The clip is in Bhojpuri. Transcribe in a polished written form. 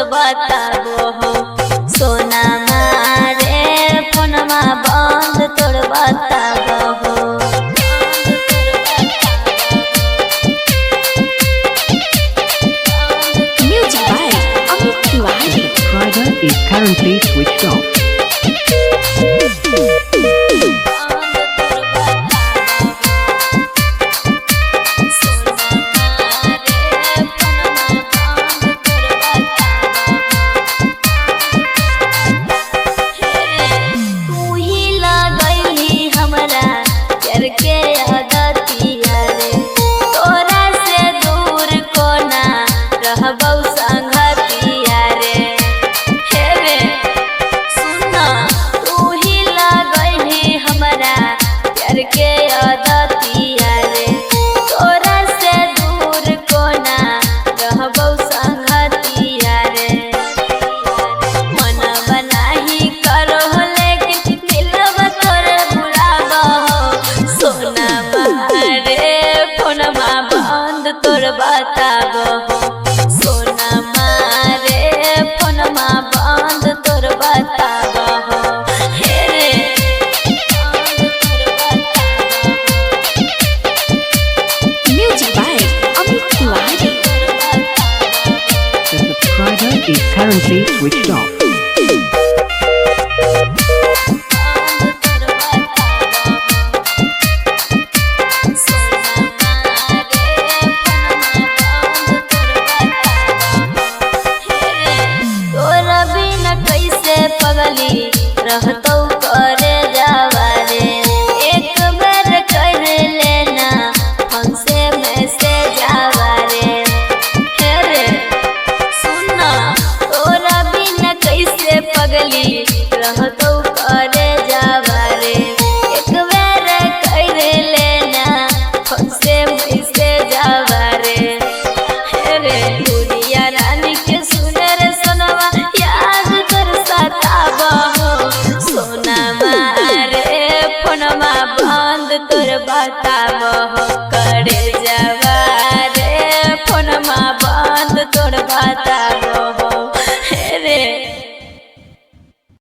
तोर बताबो हो सोनमा रे फोनमा बंद तोर बताबो हो। Is currently switched off. तू ही लगैली हमरा प्यार के आदतिया रे तोरा से दूर कोना रहबौ संगतिया रे। प्यार के आदतिया रे तोरा से दूर कोना रहबौ संगतिया रे। मन बनाही करो लेकिन दिलवा तोर बुलाबो सोनमा रे फोनमा बंद तोर बताबो सोनमा रे फोनमा बंद तोर बताबो। Is currently switched off.